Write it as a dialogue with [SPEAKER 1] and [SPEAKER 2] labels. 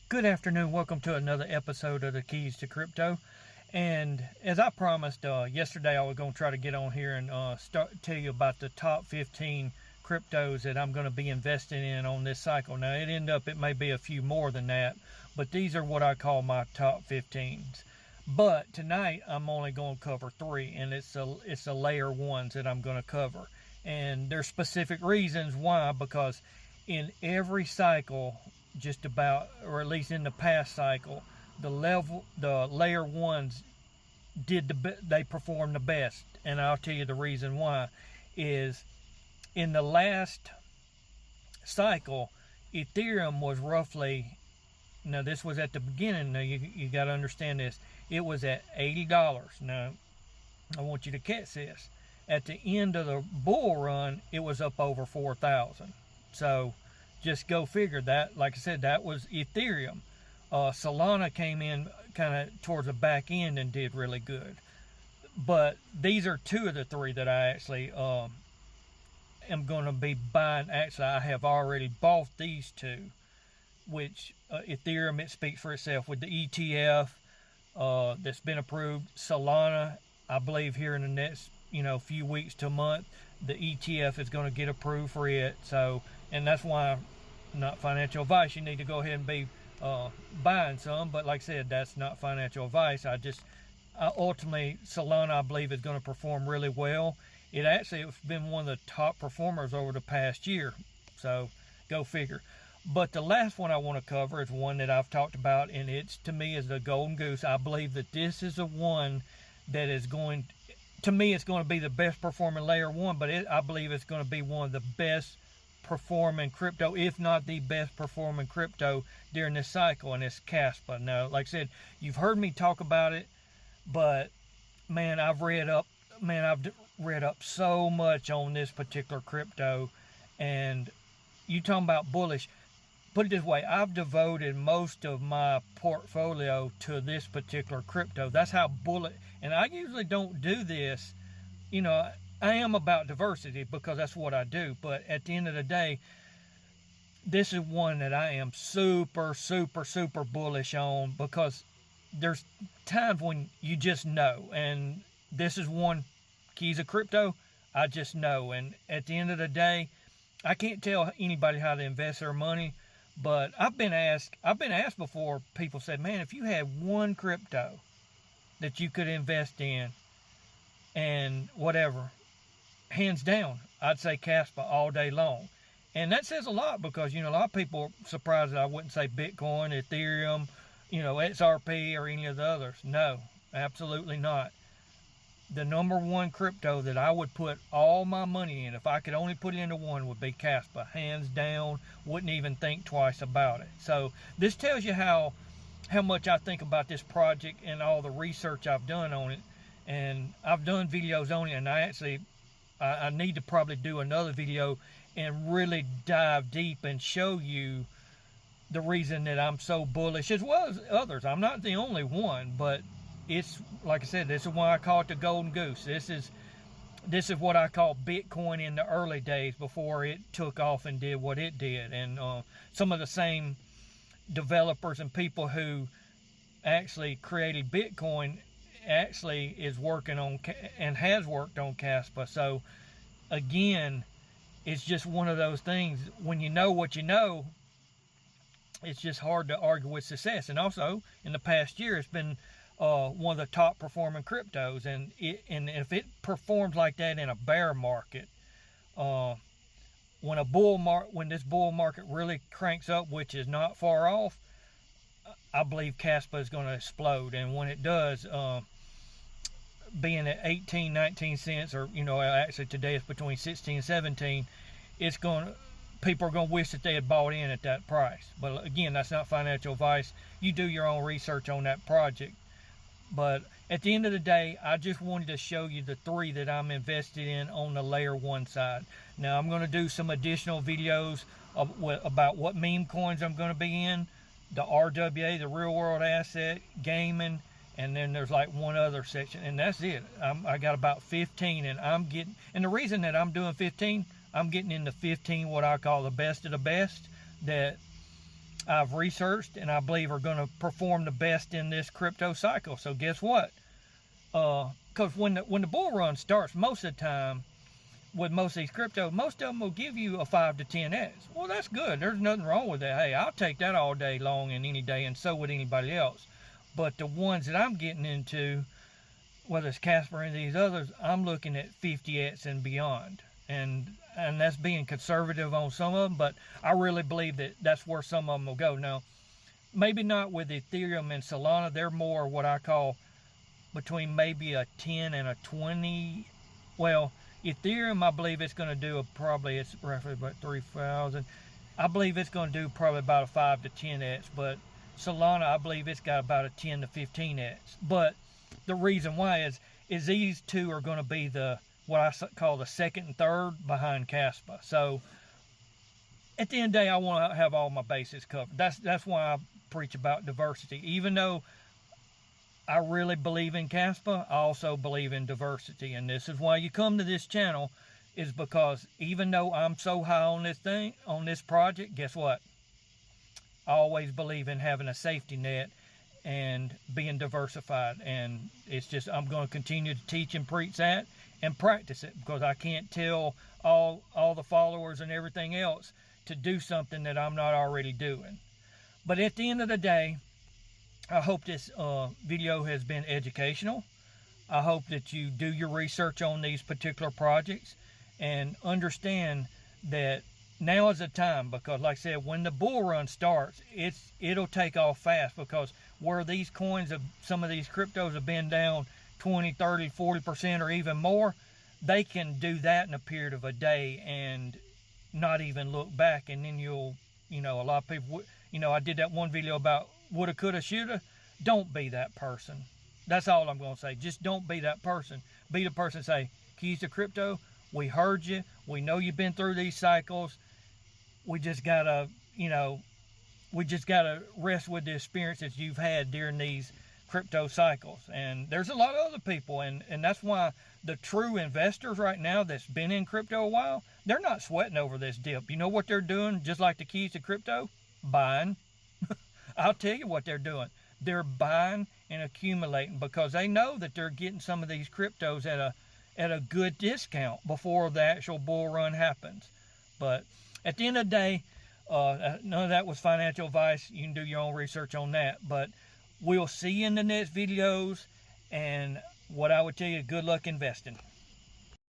[SPEAKER 1] Good afternoon. Welcome to another episode of the Keys to Crypto. And as I promised yesterday, I was going to try to get on here and tell you about the top 15 cryptos that I'm going to be investing in on this cycle. Now, it may be a few more than that, but these are what I call my top 15s. But tonight, I'm only going to cover three, and it's the layer ones that I'm going to cover. And there's specific reasons why, because in every cycle, just about, or at least in the past cycle, the layer ones they performed the best, and I'll tell you the reason why. Is in the last cycle, Ethereum was roughly, now this was at the beginning. Now you got to understand this. It was at $80. Now I want you to catch this. At the end of the bull run, it was up over 4,000. So just go figure that. Like I said, that was Ethereum. Solana came in kind of towards the back end and did really good. But these are two of the three that I actually am going to be buying. Actually, I have already bought these two, which Ethereum, it speaks for itself with the ETF that's been approved. Solana, I believe here in the next few weeks to a month, the ETF is going to get approved for it. So, and that's why, not financial advice, you need to go ahead and be buying some. But like I said, that's not financial advice. Ultimately, Solana, I believe, is going to perform really well. It's been one of the top performers over the past year. So go figure. But the last one I want to cover is one that I've talked about, and to me is the golden goose. I believe that this is the one that is going to me, it's going to be the best performing layer one, but I believe it's going to be one of the best performing crypto, if not the best performing crypto during this cycle, and it's Caspa. Now, like I said, you've heard me talk about it, but man, I've read up so much on this particular crypto, and you talking about bullish. Put it this way, I've devoted most of my portfolio to this particular crypto. That's how bullish, and I usually don't do this. I am about diversity because that's what I do. But at the end of the day, this is one that I am super, super, super bullish on, because there's times when you just know. And this is one, Keys of Crypto, I just know. And at the end of the day, I can't tell anybody how to invest their money. But I've been asked before, people said, man, if you had one crypto that you could invest in and whatever, hands down, I'd say Caspa all day long. And that says a lot, because, a lot of people are surprised that I wouldn't say Bitcoin, Ethereum, XRP or any of the others. No, absolutely not. The number one crypto that I would put all my money in, if I could only put it into one, would be Caspa. Hands down, wouldn't even think twice about it. So this tells you how much I think about this project and all the research I've done on it. And I've done videos on it, and I need to probably do another video and really dive deep and show you the reason that I'm so bullish, as well as others. I'm not the only one, but it's, like I said, this is why I call it the golden goose. This is what I call Bitcoin in the early days before it took off and did what it did. And some of the same developers and people who actually created Bitcoin actually is working on and has worked on Caspa. So again, it's just one of those things. When you know what you know, it's just hard to argue with success. And also, in the past year, it's been one of the top performing cryptos, and if it performs like that in a bear market, when this bull market really cranks up, which is not far off, I believe Caspa is going to explode. And when it does, being at 18, 19 cents, or actually today it's between 16 and 17, people are going to wish that they had bought in at that price. But again, that's not financial advice. You do your own research on that project. But at the end of the day, I just wanted to show you the three that I'm invested in on the layer one side. Now, I'm going to do some additional videos about what meme coins I'm going to be in, the RWA, the real world asset, gaming, and then there's like one other section, and that's it. I got about 15, and the reason that I'm doing 15, I'm getting into 15 what I call the best of the best that I've researched and I believe are going to perform the best in this crypto cycle. So guess what? Because when the bull run starts, most of the time with most of these crypto, most of them will give you a 5 to 10x. Well, that's good. There's nothing wrong with that. Hey, I'll take that all day long and any day, and so would anybody else. But the ones that I'm getting into, whether it's Casper or any of these others, I'm looking at 50x and beyond. And that's being conservative on some of them, but I really believe that that's where some of them will go. Now, maybe not with Ethereum and Solana. They're more what I call between maybe a 10 and a 20. Well, Ethereum, I believe it's going to do it's roughly about 3,000. I believe it's going to do probably about a 5 to 10x, but Solana, I believe it's got about a 10 to 15x. But the reason why is these two are going to be what I call the second and third behind Casper. So at the end of the day, I want to have all my bases covered. That's why I preach about diversity. Even though I really believe in Casper, I also believe in diversity. And this is why you come to this channel, is because even though I'm so high on this project, guess what? I always believe in having a safety net and being diversified. And it's just, I'm going to continue to teach and preach that and practice it, because I can't tell all the followers and everything else to do something that I'm not already doing. But at the end of the day, I hope this video has been educational. I hope that you do your research on these particular projects and understand that now is the time, because like I said, when the bull run starts, it'll take off fast, because where these coins, some of these cryptos have been down 20, 30, 40% or even more, they can do that in a period of a day and not even look back. And then a lot of people, I did that one video about woulda, coulda, shoulda. Don't be that person. That's all I'm going to say. Just don't be that person. Be the person, say, Keys to Crypto, we heard you. We know you've been through these cycles. We just got to, rest with the experiences you've had during these crypto cycles. And there's a lot of other people, and that's why the true investors right now that's been in crypto a while, they're not sweating over this dip. You know what they're doing, just like the Keys to Crypto? Buying. I'll tell you what they're doing. They're buying and accumulating, because they know that they're getting some of these cryptos at a good discount before the actual bull run happens. But at the end of the day, none of that was financial advice. You can do your own research on that. But we'll see you in the next videos. And what I would tell you, good luck investing.